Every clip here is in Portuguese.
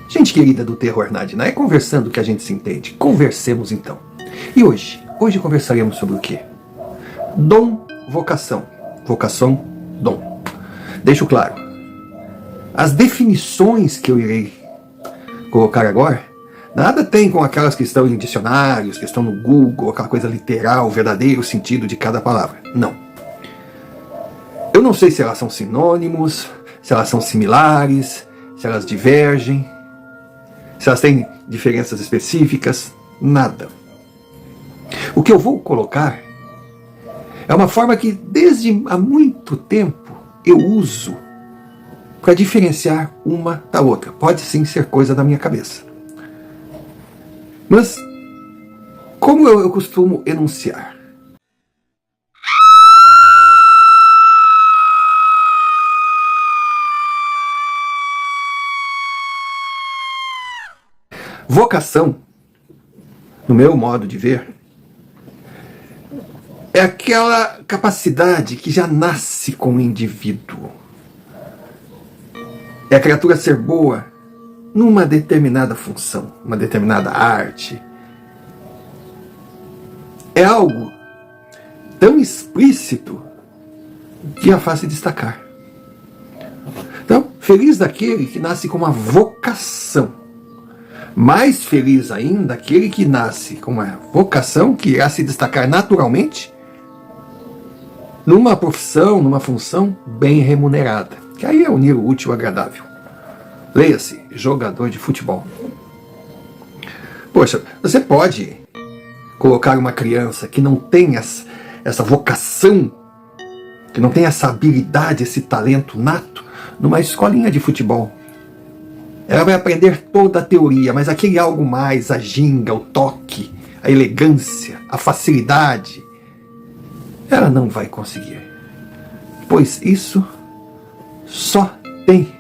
Gente querida do Terror Nadi, não é conversando que a gente se entende. Conversemos então. E hoje conversaremos sobre o quê? Dom, vocação. Vocação, dom. Deixo claro. As definições que eu irei colocar agora, nada tem com aquelas que estão em dicionários, que estão no Google, aquela coisa literal, o verdadeiro sentido de cada palavra. Não. Eu não sei se elas são sinônimos, se elas são similares, se elas divergem, se elas têm diferenças específicas, nada. O que eu vou colocar é uma forma que desde há muito tempo eu uso para diferenciar uma da outra. Pode sim ser coisa da minha cabeça. Mas, como eu costumo enunciar? Vocação, no meu modo de ver, é aquela capacidade que já nasce com o indivíduo. É a criatura ser boa numa determinada função, uma determinada arte. É algo tão explícito que a faz se destacar. Então, feliz daquele que nasce com uma vocação. Mais feliz ainda aquele que nasce com uma vocação que irá se destacar naturalmente numa profissão, numa função bem remunerada. Que aí é unir o útil ao agradável. Leia-se, jogador de futebol. Poxa, você pode colocar uma criança que não tem essa vocação, que não tem essa habilidade, esse talento nato, numa escolinha de futebol. Ela vai aprender toda a teoria, mas aquele algo mais, a ginga, o toque, a elegância, a facilidade, ela não vai conseguir. Pois isso só tem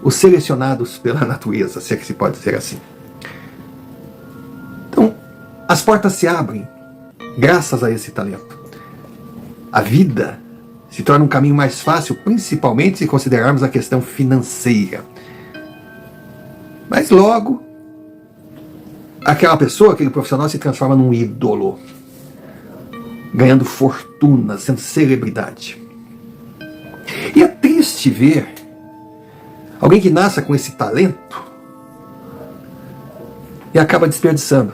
os selecionados pela natureza, se é que se pode dizer assim. Então, as portas se abrem graças a esse talento. A vida se torna um caminho mais fácil, principalmente se considerarmos a questão financeira. Mas logo, aquela pessoa, aquele profissional se transforma num ídolo, ganhando fortuna, sendo celebridade. E é triste ver alguém que nasce com esse talento e acaba desperdiçando.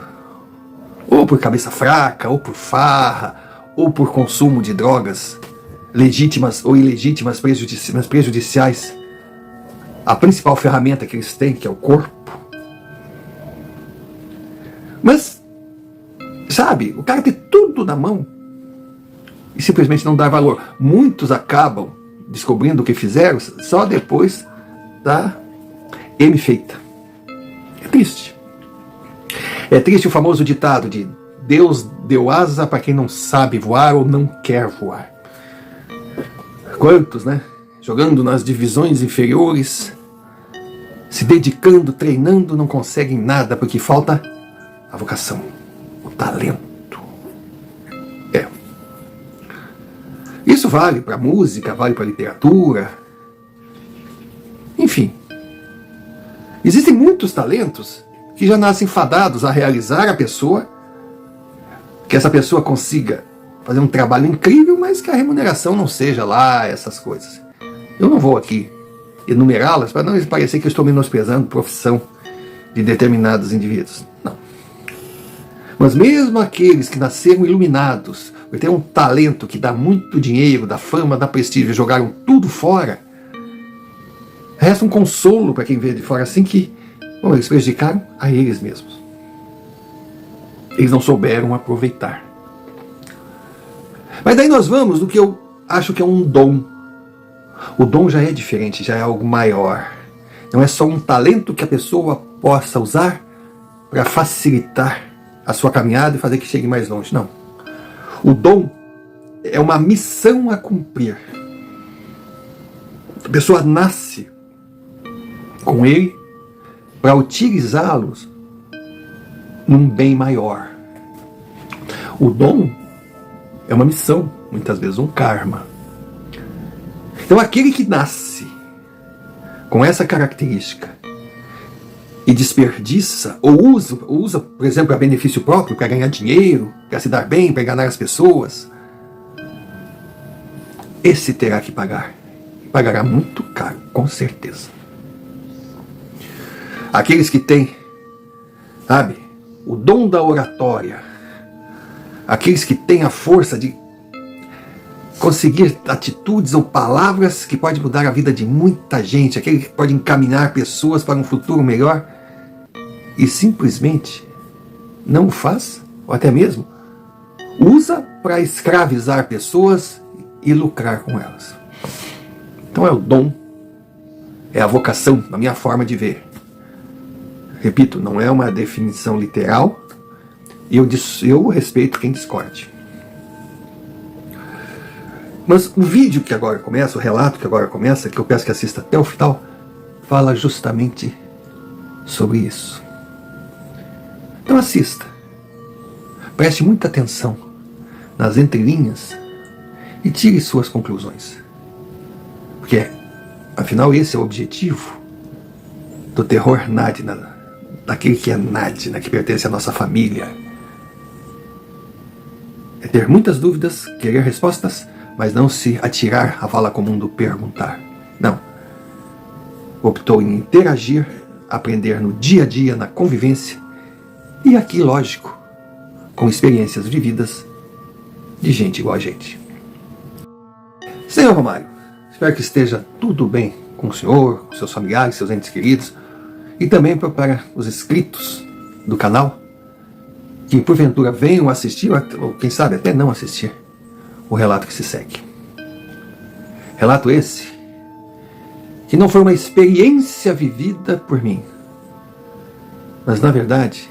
Ou por cabeça fraca, ou por farra, ou por consumo de drogas legítimas ou ilegítimas, prejudiciais. A principal ferramenta que eles têm, que é o corpo. Mas, sabe, o cara tem tudo na mão e simplesmente não dá valor. Muitos acabam descobrindo o que fizeram só depois da M feita. É triste. É triste o famoso ditado de Deus deu asa para quem não sabe voar ou não quer voar. Quantos, né? Jogando nas divisões inferiores, se dedicando, treinando, não conseguem nada porque falta a vocação, o talento. Isso vale para música, vale para literatura. Enfim, existem muitos talentos que já nascem fadados a realizar a pessoa, que essa pessoa consiga fazer um trabalho incrível, mas que a remuneração não seja lá essas coisas. Eu não vou aqui enumerá-las para não parecer que eu estou menosprezando a profissão de determinados indivíduos. Não. Mas mesmo aqueles que nasceram iluminados, por ter um talento que dá muito dinheiro, dá fama, dá prestígio, jogaram tudo fora, resta um consolo para quem vê de fora assim que, bom, eles prejudicaram a eles mesmos. Eles não souberam aproveitar. Mas daí nós vamos no que eu acho que é um dom. O dom já é diferente, já é algo maior. Não é só um talento que a pessoa possa usar para facilitar a sua caminhada e fazer que chegue mais longe. Não. O dom é uma missão a cumprir. A pessoa nasce com ele para utilizá-los num bem maior. O dom é uma missão, muitas vezes um karma. Então aquele que nasce com essa característica e desperdiça, ou usa, por exemplo, para benefício próprio, para ganhar dinheiro, para se dar bem, para enganar as pessoas, esse terá que pagar. Pagará muito caro, com certeza. Aqueles que têm, sabe, o dom da oratória, aqueles que têm a força de conseguir atitudes ou palavras que podem mudar a vida de muita gente, aquele que pode encaminhar pessoas para um futuro melhor, e simplesmente não o faz, ou até mesmo usa para escravizar pessoas e lucrar com elas. Então é o dom, é a vocação, na minha forma de ver. Repito, não é uma definição literal, e eu respeito quem discorde. Mas o vídeo que agora começa, o relato que agora começa, que eu peço que assista até o final, fala justamente sobre isso. Então assista. Preste muita atenção nas entrelinhas e tire suas conclusões. Porque, afinal, esse é o objetivo do terror Nadina, daquele que é Nadina, que pertence à nossa família. É ter muitas dúvidas, querer respostas, mas não se atirar à vala comum do perguntar. Não. Optou em interagir, aprender no dia a dia, na convivência, e aqui, lógico, com experiências vividas de gente igual a gente. Senhor Romário, espero que esteja tudo bem com o senhor, com seus familiares, seus entes queridos, e também para os inscritos do canal, que porventura venham assistir, ou quem sabe até não assistir, o relato que se segue. Relato esse que não foi uma experiência vivida por mim, mas na verdade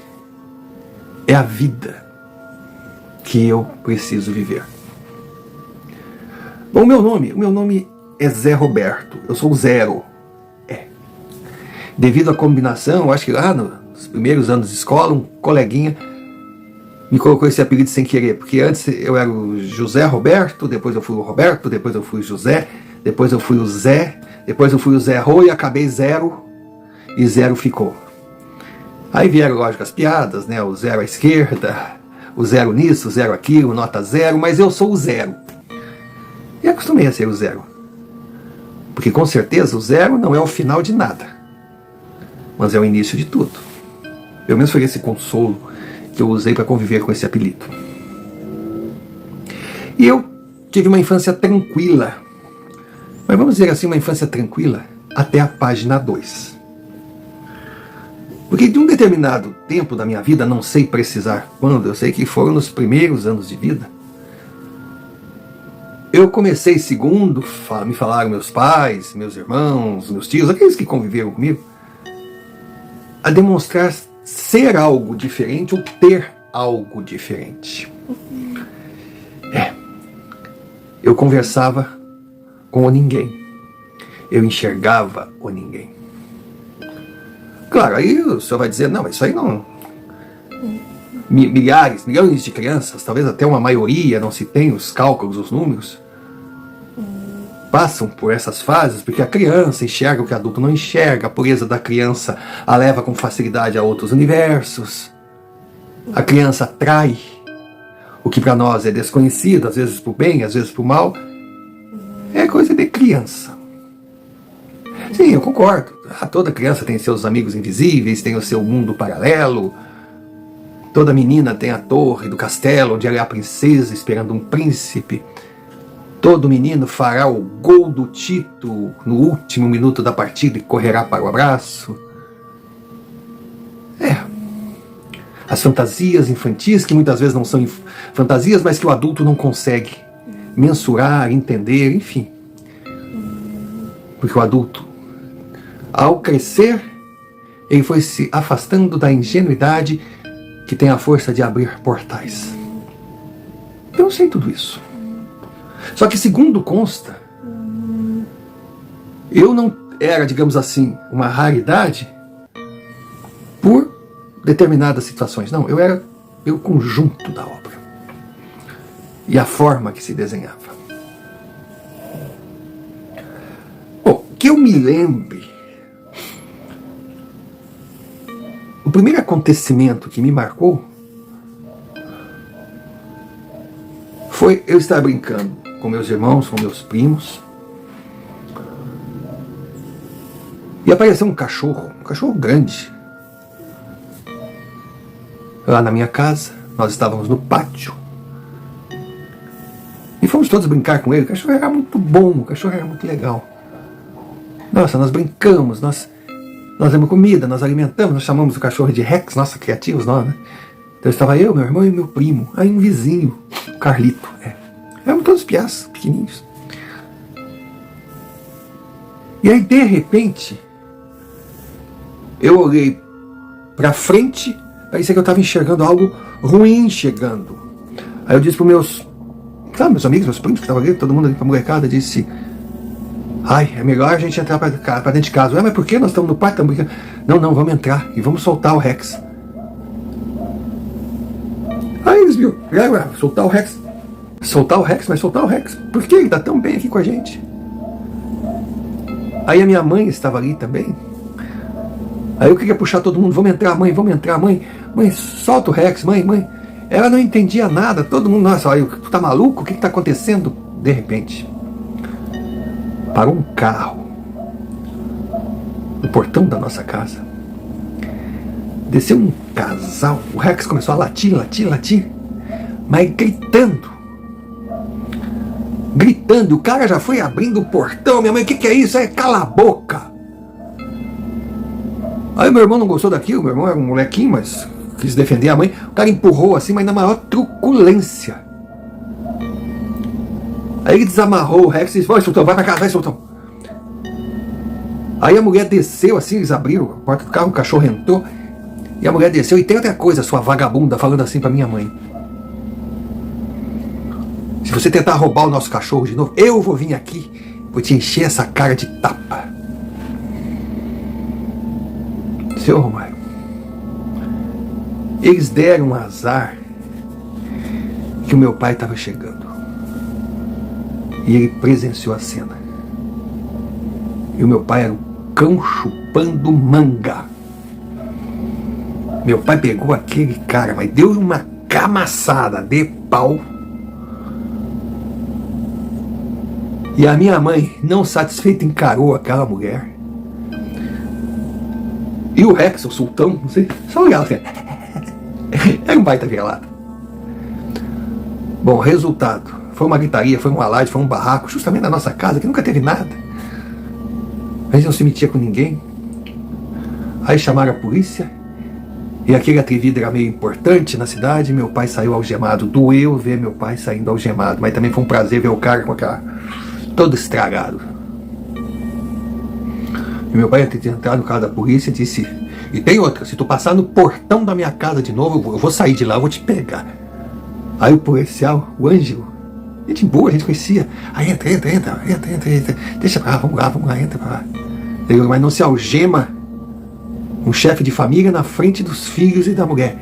é a vida que eu preciso viver. Bom, o meu nome é Zé Roberto, eu sou o Zero. Devido à combinação, acho que lá nos primeiros anos de escola, um coleguinha me colocou esse apelido sem querer, porque antes eu era o José Roberto, depois eu fui o Roberto, depois eu fui o José, depois eu fui o Zé, depois eu fui o Zé Rô e acabei Zero, e Zero ficou. Aí vieram, lógico, as piadas, né? O zero à esquerda, o zero nisso, o zero aquilo, nota zero, mas eu sou o Zero. E acostumei a ser o Zero. Porque com certeza o zero não é o final de nada, mas é o início de tudo. Pelo menos foi esse consolo que eu usei para conviver com esse apelido. E eu tive uma infância tranquila, mas vamos dizer assim, uma infância tranquila até a página 2. Porque de um determinado tempo da minha vida, não sei precisar quando, eu sei que foram nos primeiros anos de vida, eu comecei, segundo me falaram meus pais, meus irmãos, meus tios, aqueles que conviveram comigo, a demonstrar ser algo diferente ou ter algo diferente. Eu conversava com o ninguém. Eu enxergava o ninguém. Claro, aí o senhor vai dizer, não, isso aí não... Milhares, milhões de crianças, talvez até uma maioria, não se tem os cálculos, os números, passam por essas fases, porque a criança enxerga o que o adulto não enxerga, a pureza da criança a leva com facilidade a outros universos, a criança atrai o que para nós é desconhecido, às vezes por bem, às vezes por mal, é coisa de criança. Sim, eu concordo, toda criança tem seus amigos invisíveis, tem o seu mundo paralelo, toda menina tem a torre do castelo, onde ela é a princesa esperando um príncipe. Todo menino fará o gol do título no último minuto da partida e correrá para o abraço. As fantasias infantis, que muitas vezes não são fantasias, mas que o adulto não consegue mensurar, entender, enfim. Porque o adulto, ao crescer, ele foi se afastando da ingenuidade que tem a força de abrir portais. Eu sei tudo isso. Só que, segundo consta, eu não era, digamos assim, uma raridade por determinadas situações. Não, eu era pelo conjunto da obra e a forma que se desenhava. Bom, que eu me lembre, O primeiro acontecimento que me marcou foi eu estar brincando com meus irmãos, com meus primos, e apareceu um cachorro grande, lá na minha casa. Nós estávamos no pátio e fomos todos brincar com ele. O cachorro era muito bom, o cachorro era muito legal. Nossa, nós brincamos, nós demos comida, nós alimentamos, nós chamamos o cachorro de Rex. Nossa, criativos nós, né? Então estava eu, meu irmão e meu primo. Aí um vizinho, o Carlito. Éramos todos piás, pequenininhos. E aí, de repente, eu olhei pra frente, parecia que eu estava enxergando algo ruim chegando. Aí eu disse para meus amigos, meus primos que estavam ali, todo mundo ali pra molecada, disse: ai, é melhor a gente entrar pra dentro de casa. Mas por que nós estamos no parque? Estamos brincando. Não, vamos entrar e vamos soltar o Rex. Aí eles viram: soltar o Rex? Soltar o Rex? Mas soltar o Rex? Por que ele está tão bem aqui com a gente? Aí a minha mãe estava ali também. Aí eu queria puxar todo mundo: vamos entrar, mãe, mãe, solta o Rex, mãe. Ela não entendia nada, todo mundo: nossa, olha, tu tá maluco? O que está acontecendo? De repente, parou um carro no portão da nossa casa. Desceu um casal, o Rex começou a latir, mas gritando, o cara já foi abrindo o portão. Minha mãe: o que é isso? Cala a boca. Aí meu irmão não gostou daquilo, meu irmão era um molequinho, mas quis defender a mãe. O cara empurrou assim, mas na maior truculência. Aí ele desamarrou o Rex e disse: vai, Sultão, vai pra casa, vai, Sultão. Aí a mulher desceu assim, eles abriram a porta do carro, o cachorro entrou, e a mulher desceu. E tem outra coisa, sua vagabunda, falando assim pra minha mãe: se você tentar roubar o nosso cachorro de novo, eu vou vir aqui, vou te encher essa cara de tapa. Seu Romário, eles deram um azar que o meu pai estava chegando. E ele presenciou a cena. E o meu pai era um cão chupando manga. Meu pai pegou aquele cara, mas deu uma camaçada de pau. E a minha mãe, não satisfeita, encarou aquela mulher. E o Rex, o Sultão, não sei, só olhava assim. Era um baita vira-lata. Bom, resultado: foi uma gritaria, foi um alarde, foi um barraco, justamente na nossa casa, que nunca teve nada. A gente não se metia com ninguém. Aí chamaram a polícia. E aquele atrevido era meio importante na cidade. Meu pai saiu algemado. Doeu ver meu pai saindo algemado, mas também foi um prazer ver o cara com a cara todo estragado. E meu pai ia ter que entrar no carro da polícia e disse: e tem outra, se tu passar no portão da minha casa de novo, eu vou sair de lá, eu vou te pegar. Aí o policial, o Ângelo, gente boa, a gente conhecia: aí entra, deixa pra lá, vamos lá, entra pra lá. Ele falou: mas não se algema um chefe de família na frente dos filhos e da mulher.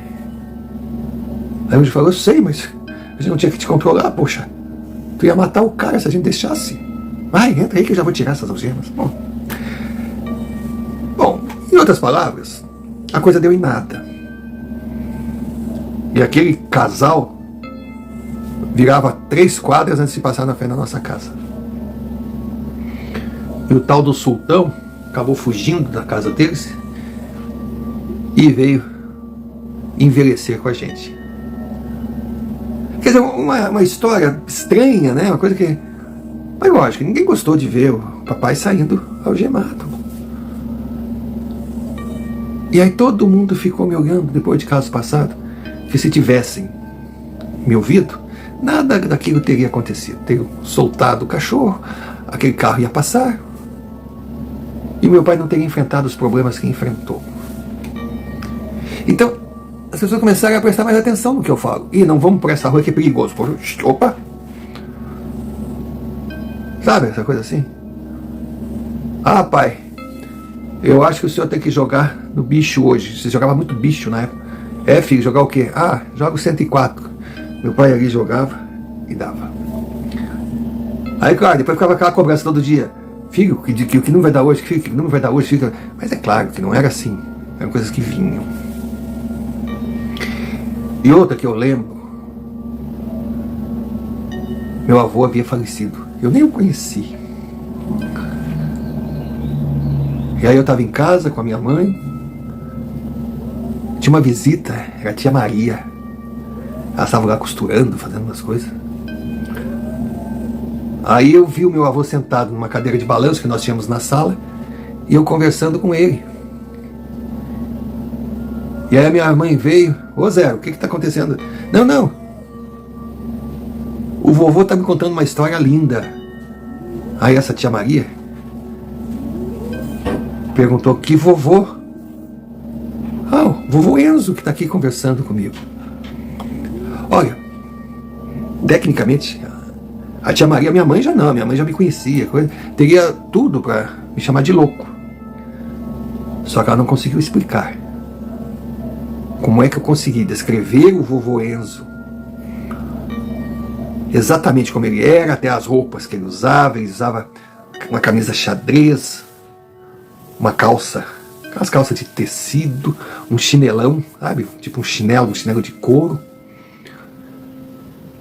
Aí o Ângelo falou: eu sei, mas a gente não tinha que te controlar, poxa. Tu ia matar o cara se a gente deixasse. Vai, entra aí que eu já vou tirar essas algemas. Bom, em outras palavras, a coisa deu em nada. E aquele casal virava 3 quadras antes de passar na frente da nossa casa. E o tal do Sultão acabou fugindo da casa deles e veio envelhecer com a gente. Quer dizer, uma história estranha, né? Uma coisa que... Mas lógico, ninguém gostou de ver o papai saindo algemado. E aí todo mundo ficou me olhando depois de caso passado, que se tivessem me ouvido, nada daquilo teria acontecido. Teria soltado o cachorro, aquele carro ia passar, e meu pai não teria enfrentado os problemas que enfrentou. Então, as pessoas começaram a prestar mais atenção no que eu falo. E não vamos por essa rua que é perigoso. Opa! Sabe essa coisa assim? Ah, pai, eu acho que o senhor tem que jogar no bicho hoje. Você jogava muito bicho na época. É, filho, jogar o quê? Ah, joga o 104. Meu pai ali jogava e dava. Aí, claro, depois ficava aquela cobrança todo dia. Filho, que não vai dar hoje, filho, que não vai dar hoje, filho. Mas é claro que não era assim. Eram coisas que vinham. E outra que eu lembro, meu avô havia falecido. Eu nem o conheci. E aí eu estava em casa com a minha mãe. Tinha uma visita, era a tia Maria. Ela estava lá costurando, fazendo umas coisas. Aí eu vi o meu avô sentado numa cadeira de balanço que nós tínhamos na sala, e eu conversando com ele. E aí a minha mãe veio: ô Zé, o que está acontecendo? Não. O vovô está me contando uma história linda. Aí essa tia Maria perguntou: que vovô? Ah, o vovô Enzo que está aqui conversando comigo. Olha, tecnicamente, a tia Maria, minha mãe já não, minha mãe já me conhecia, teria tudo para me chamar de louco. Só que ela não conseguiu explicar como é que eu consegui descrever o vovô Enzo exatamente como ele era, até as roupas que ele usava uma camisa xadrez, uma calça, aquelas calças de tecido, um chinelão, sabe? Tipo um chinelo de couro.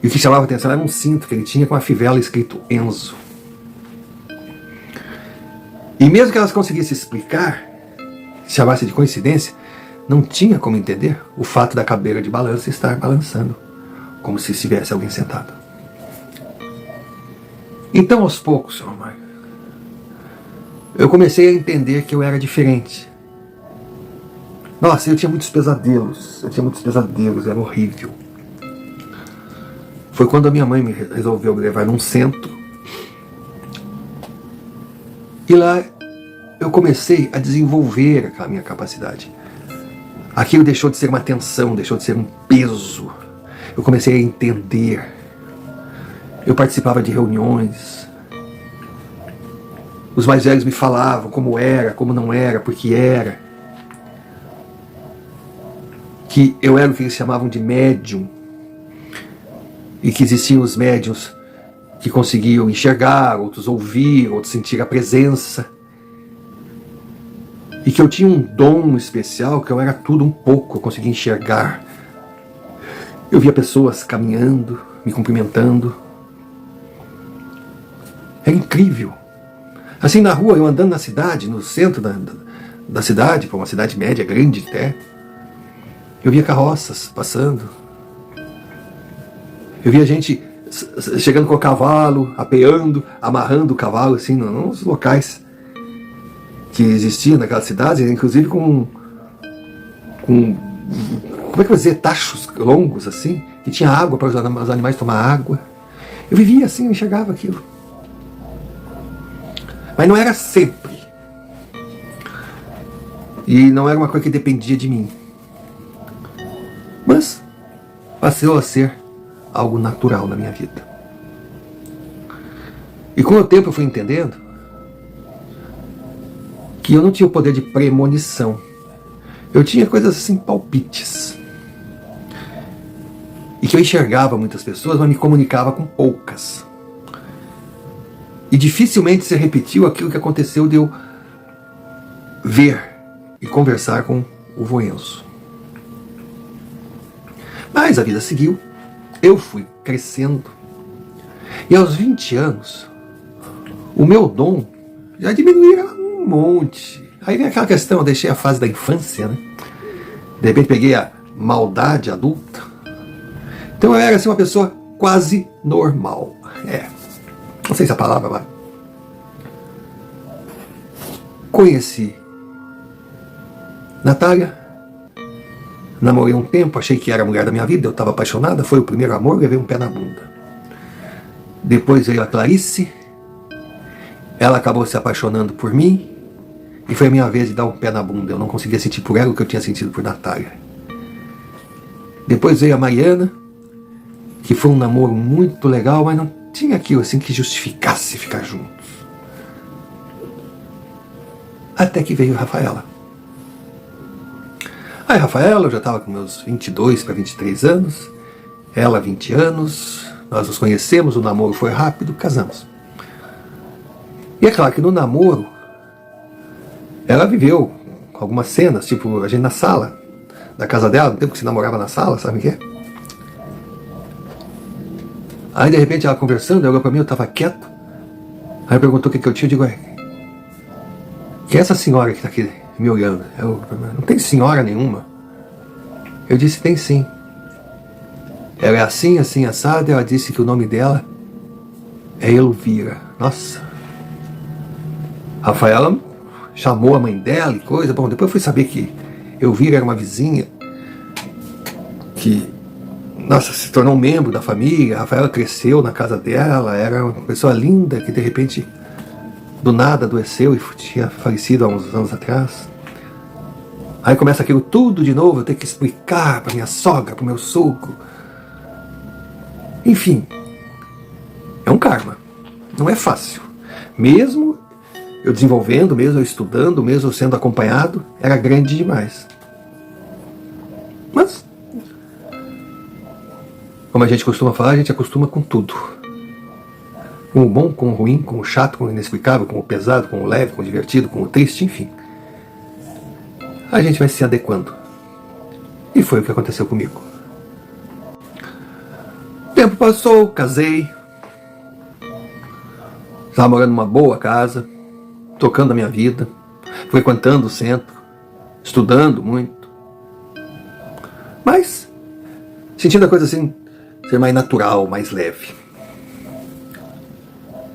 E o que chamava a atenção era um cinto que ele tinha com a fivela escrito Enzo. E mesmo que elas conseguissem explicar, se chamasse de coincidência, não tinha como entender o fato da cadeira de balanço estar balançando, como se estivesse alguém sentado. Então, aos poucos, Sr. Mário, eu comecei a entender que eu era diferente. Nossa, eu tinha muitos pesadelos, era horrível. Foi quando a minha mãe resolveu me levar num centro. E lá eu comecei a desenvolver a minha capacidade. Aquilo deixou de ser uma tensão, deixou de ser um peso. Eu comecei a entender. Eu participava de reuniões. Os mais velhos me falavam como era, como não era, por que era. Que eu era o que eles chamavam de médium. E que existiam os médiuns que conseguiam enxergar, outros ouvir, outros sentir a presença. E que eu tinha um dom especial, que eu era tudo um pouco, eu conseguia enxergar. Eu via pessoas caminhando, me cumprimentando. Era incrível. Assim, na rua, eu andando na cidade, no centro da cidade, uma cidade média, grande até, eu via carroças passando. Eu via gente chegando com o cavalo, apeando, amarrando o cavalo, assim, nos locais que existiam naquela cidade, inclusive com como é que eu vou dizer, tachos longos, assim, que tinha água para os animais tomar água. Eu vivia assim, eu enxergava aquilo. Mas não era sempre. E não era uma coisa que dependia de mim. Mas passou a ser algo natural na minha vida. E com o tempo eu fui entendendo que eu não tinha o poder de premonição. Eu tinha coisas assim, palpites. E que eu enxergava muitas pessoas, mas me comunicava com poucas. E dificilmente se repetiu aquilo que aconteceu de eu ver e conversar com o vô Enzo. Mas a vida seguiu. Eu fui crescendo. E aos 20 anos, o meu dom já diminuía um monte. Aí vem aquela questão, eu deixei a fase da infância, né? De repente peguei a maldade adulta. Então eu era assim uma pessoa quase normal. Não sei se a palavra vai. Conheci Natália. Namorei um tempo, achei que era a mulher da minha vida, eu estava apaixonada, foi o primeiro amor, levei um pé na bunda. Depois veio a Clarice, ela acabou se apaixonando por mim, e foi a minha vez de dar um pé na bunda. Eu não conseguia sentir por ela o que eu tinha sentido por Natália. Depois veio a Mariana, que foi um namoro muito legal, mas não tinha aquilo assim que justificasse ficar juntos. Até que veio a Rafaela. Aí, Rafaela, eu já estava com meus 22 para 23 anos, ela 20 anos, nós nos conhecemos, o namoro foi rápido, casamos. E é claro que no namoro, ela viveu algumas cenas, tipo a gente na sala, da casa dela, no tempo que se namorava na sala, sabe o que é? Aí de repente ela conversando, ela olhou pra mim, eu tava quieto. Aí perguntou o que eu tinha, eu digo, que é essa senhora que tá aqui me olhando? Não tem senhora nenhuma. Eu disse, tem sim. Ela é assim, assim, assada. Ela disse que o nome dela é Elvira. Nossa. Rafaela chamou a mãe dela e coisa. Bom, depois eu fui saber que Elvira era uma vizinha que, nossa, se tornou um membro da família. A Rafaela cresceu na casa dela, era uma pessoa linda que de repente, do nada, adoeceu e tinha falecido há uns anos atrás. Aí começa aquilo tudo de novo, eu tenho que explicar para minha sogra, para o meu sogro. Enfim, é um karma. Não é fácil. Mesmo eu desenvolvendo, mesmo eu estudando, mesmo eu sendo acompanhado, era grande demais. Mas, como a gente costuma falar, a gente acostuma com tudo. Com o bom, com o ruim, com o chato, com o inexplicável, com o pesado, com o leve, com o divertido, com o triste, enfim. A gente vai se adequando. E foi o que aconteceu comigo. O tempo passou, casei. Estava morando numa boa casa, tocando a minha vida, frequentando o centro, estudando muito. Mas, sentindo a coisa assim, ser mais natural, mais leve.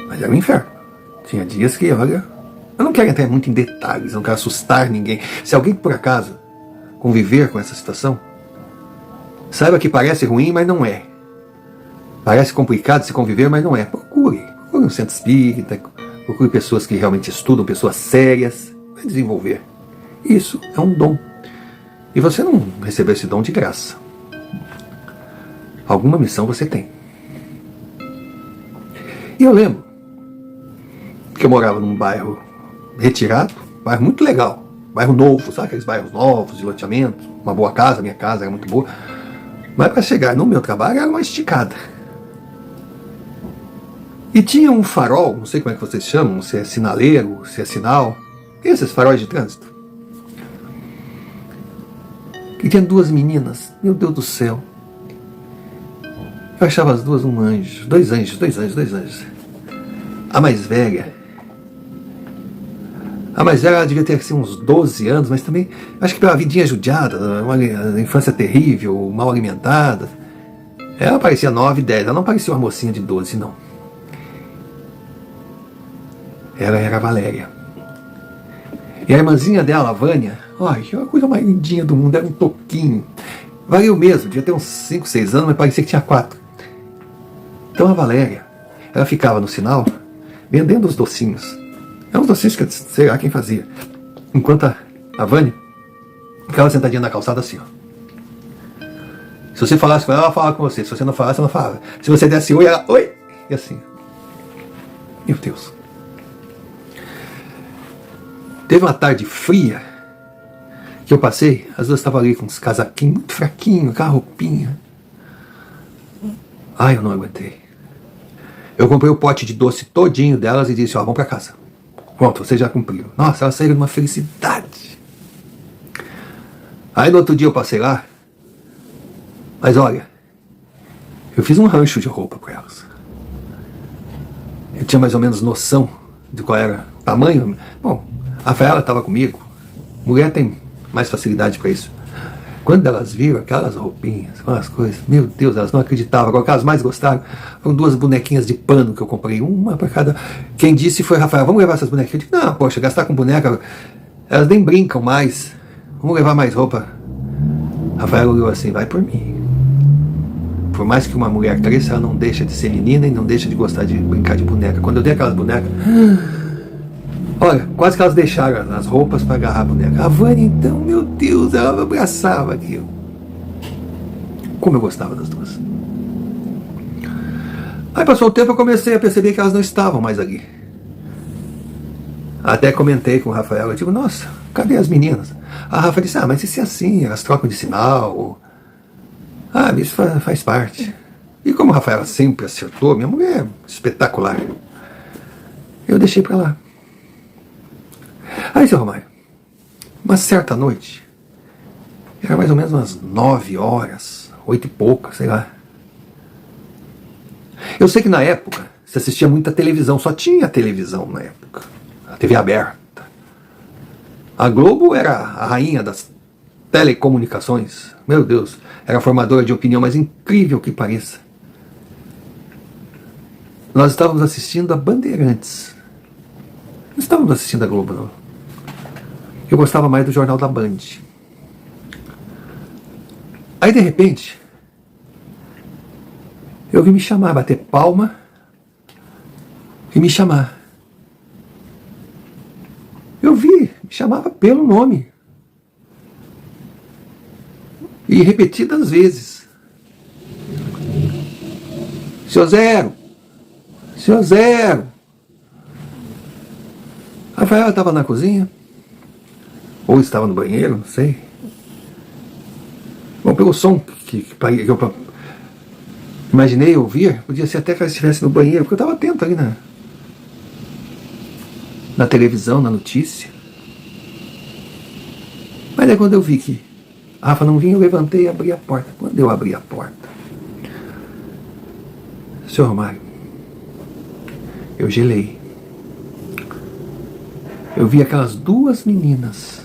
Mas era um inferno. Tinha dias que, olha, eu não quero entrar muito em detalhes, não quero assustar ninguém. Se alguém por acaso conviver com essa situação, saiba que parece ruim, mas não é. Parece complicado se conviver, mas não é. Procure um centro espírita, procure pessoas que realmente estudam, pessoas sérias, vai desenvolver. Isso é um dom. E você não recebeu esse dom de graça. Alguma missão você tem. E eu lembro que eu morava num bairro retirado, bairro muito legal, bairro novo, sabe aqueles bairros novos, de loteamento, uma boa casa, minha casa era muito boa. Mas para chegar no meu trabalho era uma esticada. E tinha um farol, não sei como é que vocês chamam, se é sinaleiro, se é sinal, esses faróis de trânsito. E tinha duas meninas, meu Deus do céu. Eu achava as duas um anjo, dois anjos. A mais velha ela devia ter assim, uns 12 anos, mas também, acho que pela vidinha judiada, uma infância terrível, mal alimentada. Ela parecia 9, 10, ela não parecia uma mocinha de 12, não. Ela era a Valéria. E a irmãzinha dela, a Vânia, ai, a coisa mais lindinha do mundo, era um toquinho. Valeu mesmo, devia ter uns 5, 6 anos, mas parecia que tinha 4. Então a Valéria, ela ficava no sinal, vendendo os docinhos. É uns docinhos que sei lá quem fazia. Enquanto a Vânia ficava sentadinha na calçada assim, ó. Se você falasse com ela, ela falava com você. Se você não falasse, ela não falava. Se você desse oi, ela oi. E assim. Meu Deus. Teve uma tarde fria que eu passei, as duas estavam ali com uns casaquinhos muito fraquinhos, aquela roupinha. Ai, eu não aguentei. Eu comprei o pote de doce todinho delas e disse, ó, vamos pra casa. Pronto, você já cumpriu. Nossa, elas saíram de uma felicidade. Aí no outro dia eu passei lá, mas olha, eu fiz um rancho de roupa para elas. Eu tinha mais ou menos noção de qual era o tamanho. Bom, a Rafaela estava comigo. Mulher tem mais facilidade para isso. Quando elas viram aquelas roupinhas, aquelas coisas, meu Deus, elas não acreditavam. Agora, o que elas mais gostaram foram duas bonequinhas de pano que eu comprei, uma para cada. Quem disse foi Rafael, vamos levar essas bonequinhas? Eu disse, não, poxa, gastar com boneca, elas nem brincam mais. Vamos levar mais roupa. Rafael olhou assim, vai por mim. Por mais que uma mulher cresça, ela não deixa de ser menina e não deixa de gostar de brincar de boneca. Quando eu dei aquelas bonecas, olha, quase que elas deixaram as roupas para agarrar a boneca. A Vânia, então, meu Deus, ela me abraçava aquilo. Como eu gostava das duas. Aí passou o tempo, eu comecei a perceber que elas não estavam mais ali. Até comentei com o Rafael, eu digo, nossa, cadê as meninas? A Rafa disse, mas isso é assim, elas trocam de sinal. Isso faz parte. E como a Rafaela sempre acertou, minha mulher é espetacular. Eu deixei pra lá. Aí, seu Romário, uma certa noite, Era mais ou menos umas 9 horas, 8 e pouca, sei lá. Eu sei que na época se assistia muita televisão, só tinha televisão na época. A TV aberta. A Globo era a rainha das telecomunicações. Meu Deus, era a formadora de opinião mais incrível que pareça. Nós estávamos assistindo a Bandeirantes. Não estávamos assistindo a Globo, não. Eu gostava mais do Jornal da Band. Aí, de repente, eu vi me chamar, bater palma e me chamar. Eu vi, me chamava pelo nome. E repetidas vezes. Senhor Zero! Senhor Zero! A Rafaela estava na cozinha. Ou estava no banheiro, não sei. Bom, pelo som que eu imaginei ouvir, podia ser até que ela estivesse no banheiro, porque eu estava atento ali na televisão, na notícia. Mas aí quando eu vi que a Rafa não vinha, eu levantei e abri a porta. Quando eu abri a porta, Senhor Romário, eu gelei. Eu vi aquelas duas meninas,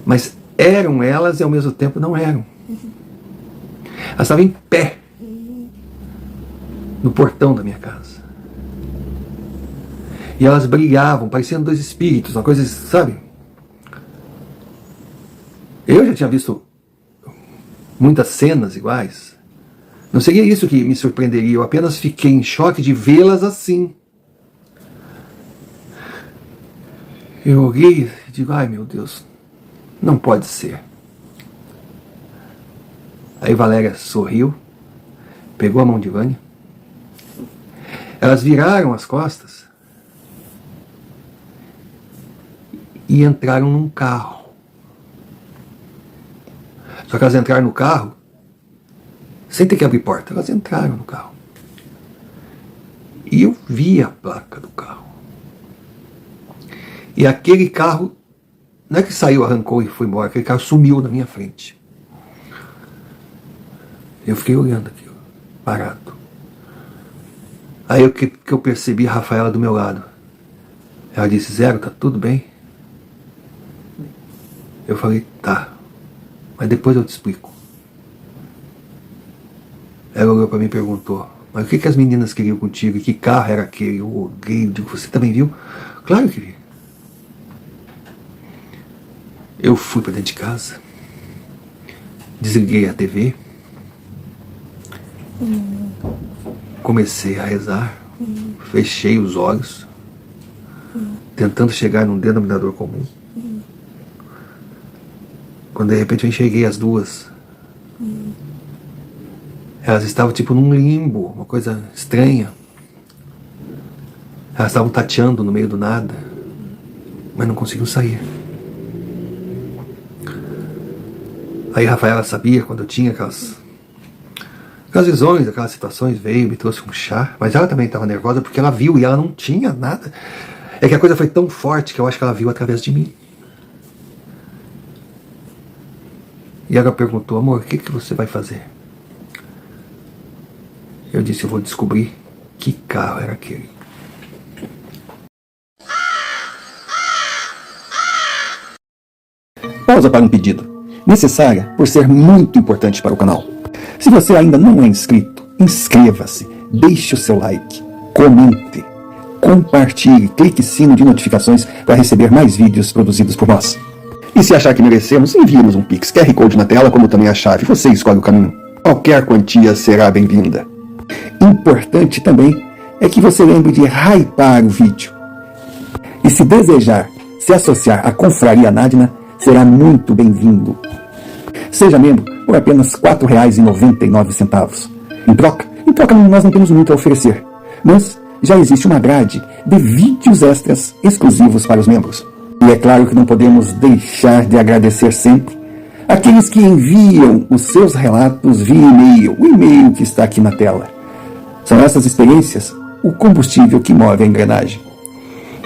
mas eram elas e ao mesmo tempo não eram. Elas estavam em pé no portão da minha casa. E elas brilhavam, parecendo dois espíritos, uma coisa, sabe? Eu já tinha visto muitas cenas iguais. Não seria isso que me surpreenderia, eu apenas fiquei em choque de vê-las assim. Eu olhei e digo, ai meu Deus, não pode ser. Aí Valéria sorriu, pegou a mão de Vânia. Elas viraram as costas e entraram num carro. Só que elas entraram no carro sem ter que abrir porta. Elas entraram no carro. E eu vi a placa do carro. E aquele carro, não é que saiu, arrancou e foi embora, aquele carro sumiu na minha frente. Eu fiquei olhando aquilo, parado. Aí que eu percebi a Rafaela do meu lado. Ela disse, Zero, tá tudo bem? Eu falei, tá, mas depois eu te explico. Ela olhou para mim e perguntou, mas o que as meninas queriam contigo? E que carro era aquele? Eu olhei, digo, você também viu? Claro que vi. Eu fui para dentro de casa, desliguei a TV, comecei a rezar, fechei os olhos, tentando chegar num denominador comum. Quando de repente eu enxerguei as duas, elas estavam tipo num limbo, uma coisa estranha. Elas estavam tateando no meio do nada, mas não conseguiam sair. Aí Rafaela sabia, quando eu tinha aquelas visões, aquelas situações, veio, me trouxe um chá, mas ela também estava nervosa porque ela viu e ela não tinha nada. É que a coisa foi tão forte que eu acho que ela viu através de mim. E ela perguntou, amor, o que você vai fazer? Eu disse, eu vou descobrir que carro era aquele. Pausa para um pedido, necessária por ser muito importante para o canal. Se você ainda não é inscrito, inscreva-se, deixe o seu like, comente, compartilhe, clique sino de notificações para receber mais vídeos produzidos por nós. E se achar que merecemos, envie-nos um Pix, QR Code na tela, como também a chave, você escolhe o caminho. Qualquer quantia será bem-vinda. Importante também é que você lembre de hypar o vídeo. E se desejar se associar à Confraria Nadina, será muito bem-vindo. Seja membro por apenas R$ 4,99. Em troca nós não temos muito a oferecer, mas já existe uma grade de vídeos extras exclusivos para os membros. E é claro que não podemos deixar de agradecer sempre aqueles que enviam os seus relatos via e-mail, o e-mail que está aqui na tela. São essas experiências o combustível que move a engrenagem.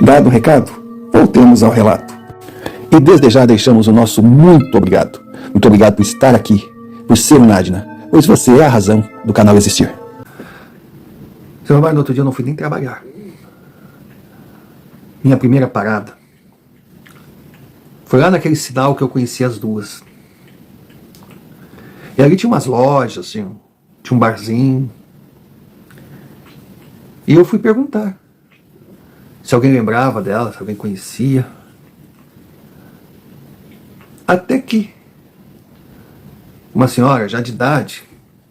Dado o recado, voltemos ao relato. E desde já deixamos o nosso muito obrigado. Muito obrigado por estar aqui, por ser um Adna, pois você é a razão do canal existir. Seu Romário, no outro dia eu não fui nem trabalhar. Minha primeira parada foi lá naquele sinal que eu conhecia as duas. E ali tinha umas lojas, assim, tinha um barzinho. E eu fui perguntar se alguém lembrava dela, se alguém conhecia. Até que uma senhora, já de idade,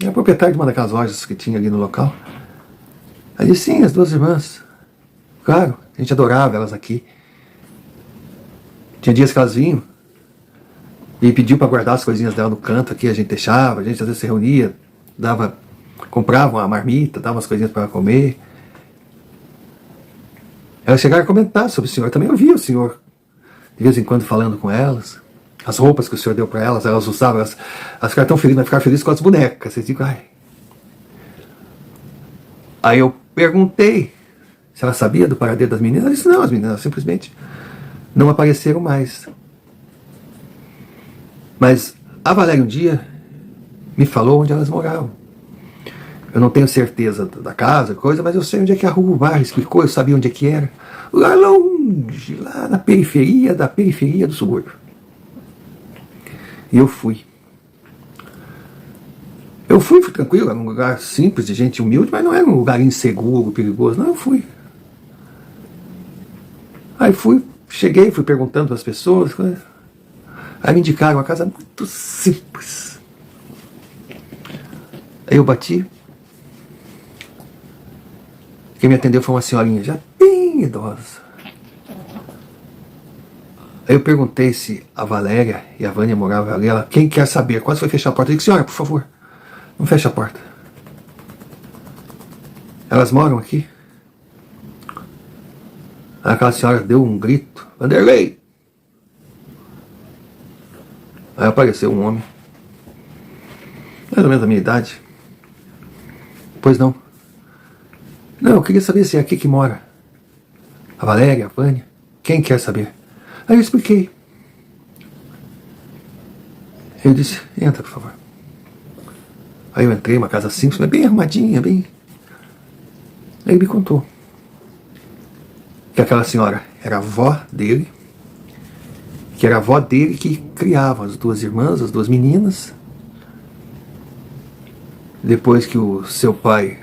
era proprietária de uma daquelas lojas que tinha ali no local. Ela disse, sim, as duas irmãs. Claro, a gente adorava elas aqui. Tinha dias que elas vinham e pediu para guardar as coisinhas dela no canto aqui, a gente deixava, a gente às vezes se reunia, comprava uma marmita, dava umas coisinhas para ela comer. Elas chegaram a comentar sobre o senhor, também ouvia o senhor de vez em quando falando com elas. As roupas que o senhor deu para elas, elas usavam, elas ficaram tão felizes, mas ficaram felizes com as bonecas. Vocês dizem, ai. Aí eu perguntei se ela sabia do paradeiro das meninas. Ela disse, não, as meninas simplesmente não apareceram mais. Mas a Valéria um dia me falou onde elas moravam. Eu não tenho certeza da casa, coisa, mas eu sei onde é que é a rua, o bairro, explicou, eu sabia onde é que era. Lá longe, lá na periferia da periferia do subúrbio. E eu fui. Fui tranquilo, era um lugar simples, de gente humilde, mas não era um lugar inseguro, perigoso, não, eu fui. Aí cheguei, fui perguntando para as pessoas, aí me indicaram uma casa muito simples. Aí eu bati. Quem me atendeu foi uma senhorinha já bem idosa. Aí eu perguntei se a Valéria e a Vânia moravam ali. Ela, quem quer saber? Quase foi fechar a porta. Eu disse, senhora, por favor, não feche a porta. Elas moram aqui? Aí aquela senhora deu um grito. Vanderlei! Aí apareceu um homem, mais ou menos da minha idade. Pois não. Não, eu queria saber se é aqui que mora a Valéria, a Vânia. Quem quer saber? Aí eu expliquei. Eu disse, entra, por favor. Aí eu entrei, uma casa simples, mas bem arrumadinha, bem... Aí ele me contou que aquela senhora era a avó dele, que era a avó dele que criava as duas irmãs, as duas meninas. Depois que o seu pai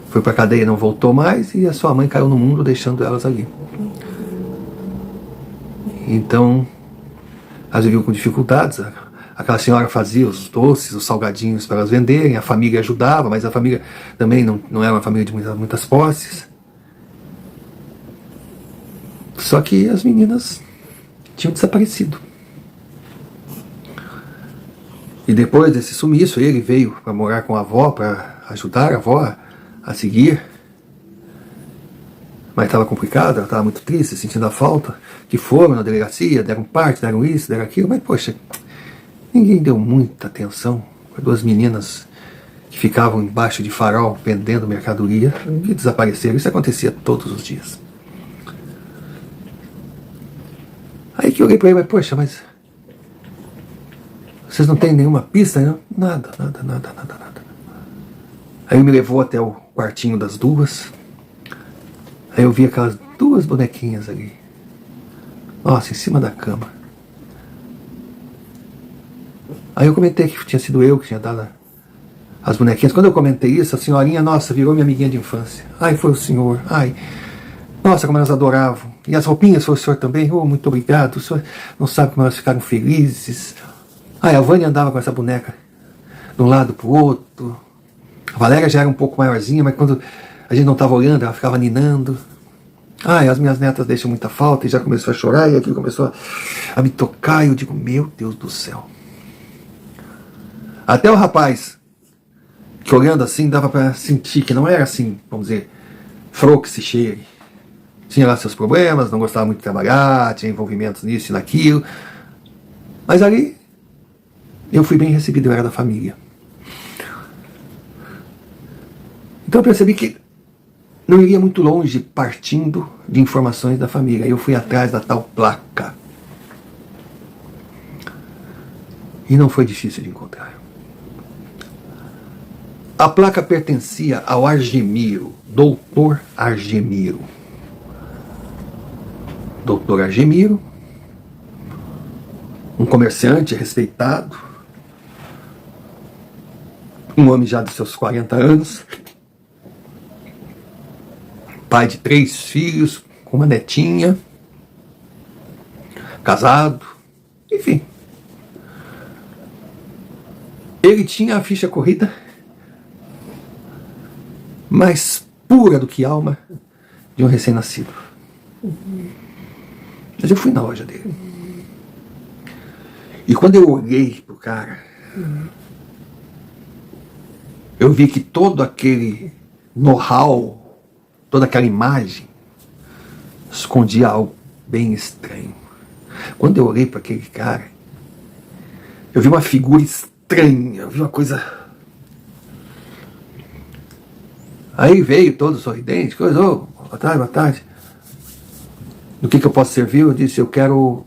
foi pra cadeia, não voltou mais, e a sua mãe caiu no mundo, deixando elas ali. Então, elas viviam com dificuldades. Aquela senhora fazia os doces, os salgadinhos para elas venderem, a família ajudava, mas a família também não era uma família de muitas posses. Só que as meninas tinham desaparecido. E depois desse sumiço, ele veio para morar com a avó, para ajudar a avó a seguir. Mas estava complicado, ela estava muito triste, sentindo a falta. Que foram na delegacia, deram parte, deram isso, deram aquilo, mas poxa, ninguém deu muita atenção para duas meninas que ficavam embaixo de farol vendendo mercadoria e desapareceram. Isso acontecia todos os dias. Aí que eu olhei para ele, mas poxa, mas vocês não têm nenhuma pista, não? Nada. Aí ele me levou até o quartinho das duas. Aí eu vi aquelas duas bonequinhas ali. Nossa, em cima da cama. Aí eu comentei que tinha sido eu que tinha dado as bonequinhas. Quando eu comentei isso, a senhorinha, nossa, virou minha amiguinha de infância. Ai, foi o senhor. Ai, nossa, como elas adoravam. E as roupinhas foi o senhor também. Oh, muito obrigado. O senhor não sabe como elas ficaram felizes. Ai, a Vânia andava com essa boneca de um lado pro outro. A Valéria já era um pouco maiorzinha, mas quando a gente não estava olhando, ela ficava ninando. Ai, as minhas netas deixam muita falta, e já começou a chorar, e aquilo começou a me tocar, e eu digo, meu Deus do céu. Até o rapaz, que olhando assim, dava para sentir que não era assim, vamos dizer, flor que se cheire. Tinha lá seus problemas, não gostava muito de trabalhar, tinha envolvimentos nisso e naquilo. Mas ali, eu fui bem recebido, eu era da família. Então eu percebi que não iria muito longe partindo de informações da família. Eu fui atrás da tal placa. E não foi difícil de encontrar. A placa pertencia ao Argemiro, Doutor Argemiro. Doutor Argemiro, um comerciante respeitado, um homem já de seus 40 anos, pai de 3 filhos, com uma netinha, casado, enfim. Ele tinha a ficha corrida mais pura do que alma de um recém-nascido. Mas eu fui na loja dele. E quando eu olhei pro cara, eu vi que todo aquele know-how, toda aquela imagem, escondia algo bem estranho. Quando eu olhei para aquele cara, eu vi uma figura estranha, eu vi uma coisa... Aí veio todo sorridente, coisa, oh, boa tarde, boa tarde. Do que eu posso servir? Eu disse, eu quero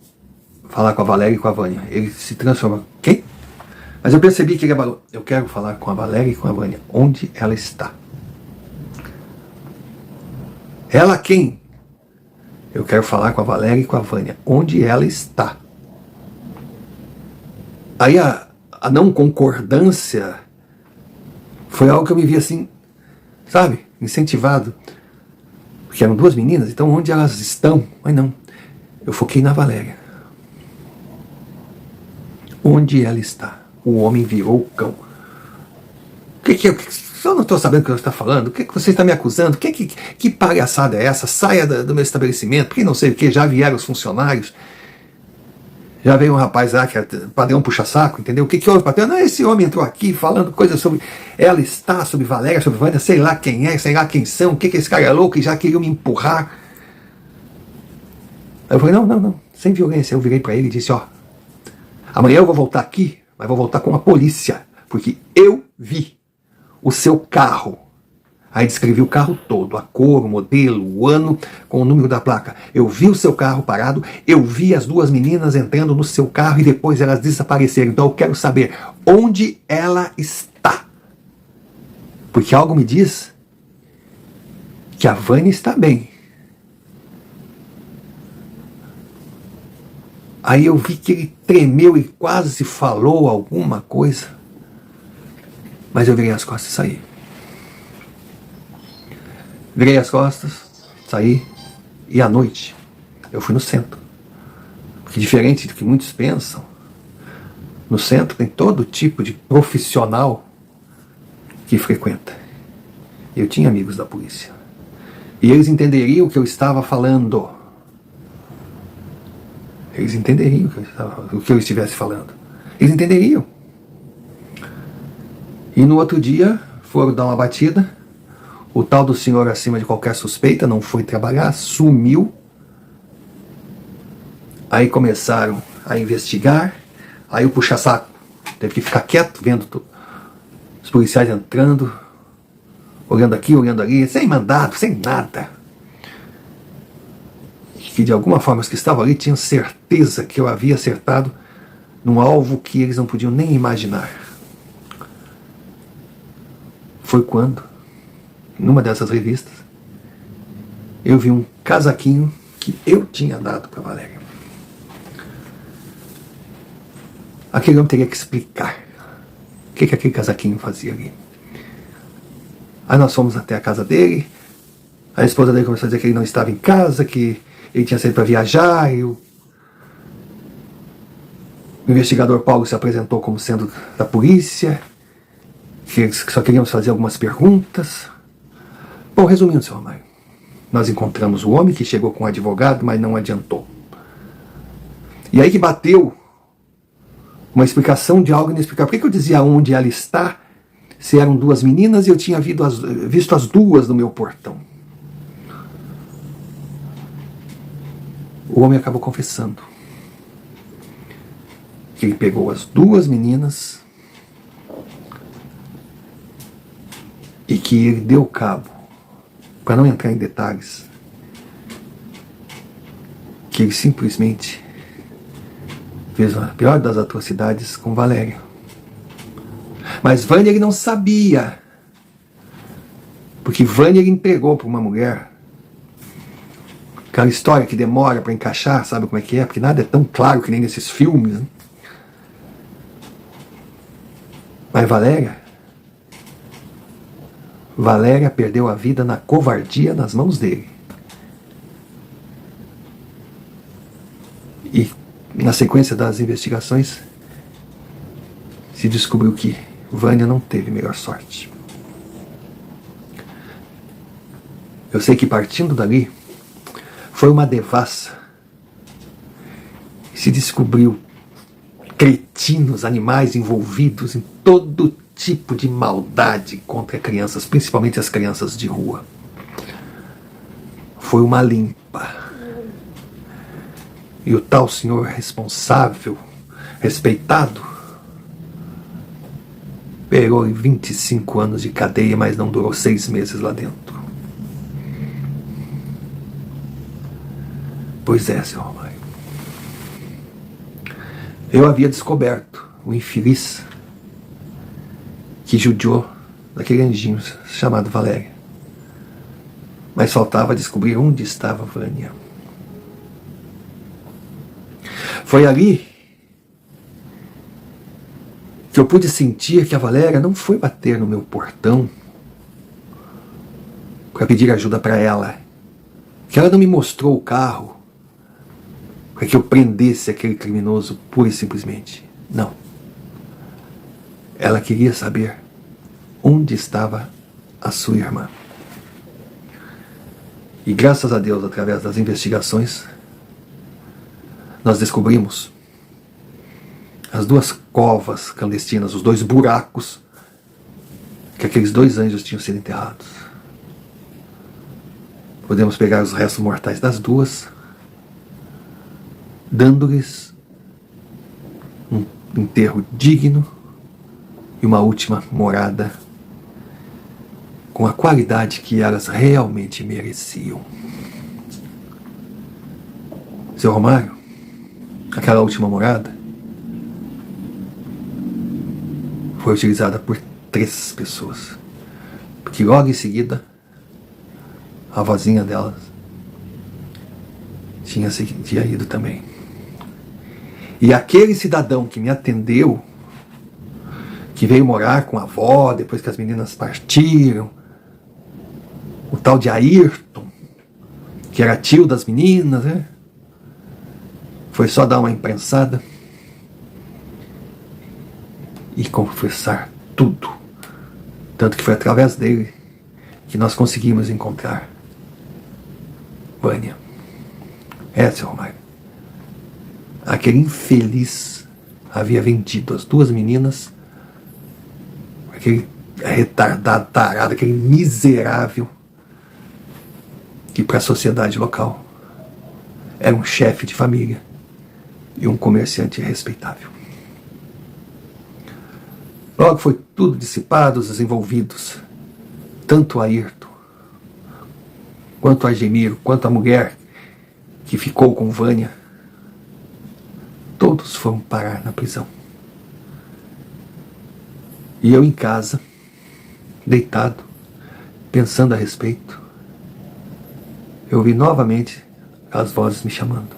falar com a Valéria e com a Vânia. Ele se transforma. Quem? Mas eu percebi que ele abalou. Eu quero falar com a Valéria e com a Vânia. Onde ela está? Ela quem? Eu quero falar com a Valéria e com a Vânia. Onde ela está? Aí a não concordância foi algo que eu me vi assim, sabe? Incentivado. Porque eram 2 meninas, então onde elas estão? Mas não, eu foquei na Valéria. Onde ela está? O homem virou o cão. Eu não estou sabendo o que você está falando. O que você está me acusando? Que palhaçada é essa? Saia do meu estabelecimento. Porque não sei o que, já vieram os funcionários. Já veio um rapaz lá que é padrão puxa-saco, entendeu? O que houve, patrão? Não, esse homem entrou aqui falando coisas sobre ela está, sobre Valéria, sobre Vânia, sei lá quem é, sei lá quem são, o que esse cara é louco e já queriam me empurrar. Aí eu falei, não, sem violência. Eu virei para ele e disse, ó, amanhã eu vou voltar aqui, mas vou voltar com a polícia, porque eu vi o seu carro. Aí descrevi o carro todo, a cor, o modelo, o ano, com o número da placa. Eu vi o seu carro parado, eu vi as 2 meninas entrando no seu carro e depois elas desapareceram. Então eu quero saber onde ela está. Porque algo me diz que a Vânia está bem. Aí eu vi que ele tremeu e quase falou alguma coisa. Mas eu virei as costas e saí. Virei as costas, saí, e à noite eu fui no centro. Porque diferente do que muitos pensam, no centro tem todo tipo de profissional que frequenta. Eu tinha amigos da polícia. E eles entenderiam o que eu estava falando. Eles entenderiam o que eu estivesse falando. Eles entenderiam. E no outro dia foram dar uma batida. O tal do senhor acima de qualquer suspeita não foi trabalhar, sumiu. Aí começaram a investigar. Aí o puxa-saco teve que ficar quieto, vendo os policiais entrando, olhando aqui, olhando ali, sem mandado, sem nada. Que de alguma forma os que estavam ali tinham certeza que eu havia acertado num alvo que eles não podiam nem imaginar. Foi quando, numa dessas revistas, eu vi um casaquinho que eu tinha dado para Valéria. Aquele homem teria que explicar o que aquele casaquinho fazia ali. Aí nós fomos até a casa dele. A esposa dele começou a dizer que ele não estava em casa, que ele tinha saído para viajar. E o investigador Paulo se apresentou como sendo da polícia, que só queríamos fazer algumas perguntas. Bom, resumindo, seu Romário, nós encontramos o homem que chegou com um advogado, mas não adiantou. E aí que bateu uma explicação de algo inexplicável. Por que eu dizia onde ela está, se eram 2 meninas e eu tinha visto as 2 no meu portão? O homem acabou confessando que ele pegou as 2 meninas e que ele deu cabo, para não entrar em detalhes, que ele simplesmente fez a pior das atrocidades com Valéria. Mas Vânia ele não sabia, porque Vânia ele entregou para uma mulher. Aquela história que demora para encaixar, sabe como é que é? Porque nada é tão claro que nem nesses filmes, né? Mas Valéria perdeu a vida na covardia nas mãos dele. E na sequência das investigações se descobriu que Vânia não teve melhor sorte. Eu sei que partindo dali foi uma devassa. Se descobriu cretinos, animais envolvidos em todo tipo de maldade contra crianças, principalmente as crianças de rua. Foi uma limpa. E o tal senhor responsável, respeitado, pegou 25 anos de cadeia, mas não durou 6 meses lá dentro. Pois é, seu Romário. Eu havia descoberto o infeliz que judiou daquele anjinho chamado Valéria. Mas faltava descobrir onde estava Vânia. Foi ali que eu pude sentir que a Valéria não foi bater no meu portão para pedir ajuda para ela. Que ela não me mostrou o carro para que eu prendesse aquele criminoso pura e simplesmente. Não. Ela queria saber onde estava a sua irmã. E graças a Deus, através das investigações, nós descobrimos as 2 covas clandestinas, os 2 buracos que aqueles 2 anjos tinham sido enterrados. Podemos pegar os restos mortais das 2, dando-lhes um enterro digno e uma última morada com a qualidade que elas realmente mereciam. Seu Romário, aquela última morada foi utilizada por 3 pessoas, porque logo em seguida a vozinha delas tinha ido também. E aquele cidadão que me atendeu, que veio morar com a avó depois que as meninas partiram, o tal de Ayrton, que era tio das meninas, né? Foi só dar uma imprensada e confessar tudo. Tanto que foi através dele que nós conseguimos encontrar Vânia. Seu Romário. Aquele infeliz havia vendido as 2 meninas, aquele retardado, tarado, aquele miserável, que para a sociedade local era um chefe de família e um comerciante respeitável. Logo foi tudo dissipado, os envolvidos, tanto Ayrton, quanto Argemiro, quanto a mulher que ficou com Vânia, todos foram parar na prisão. E eu em casa, deitado, pensando a respeito, eu ouvi novamente as vozes me chamando.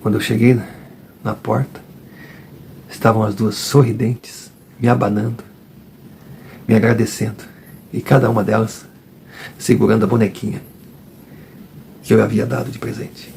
Quando eu cheguei na porta, estavam as 2 sorridentes, me abanando, me agradecendo, e cada uma delas segurando a bonequinha que eu havia dado de presente.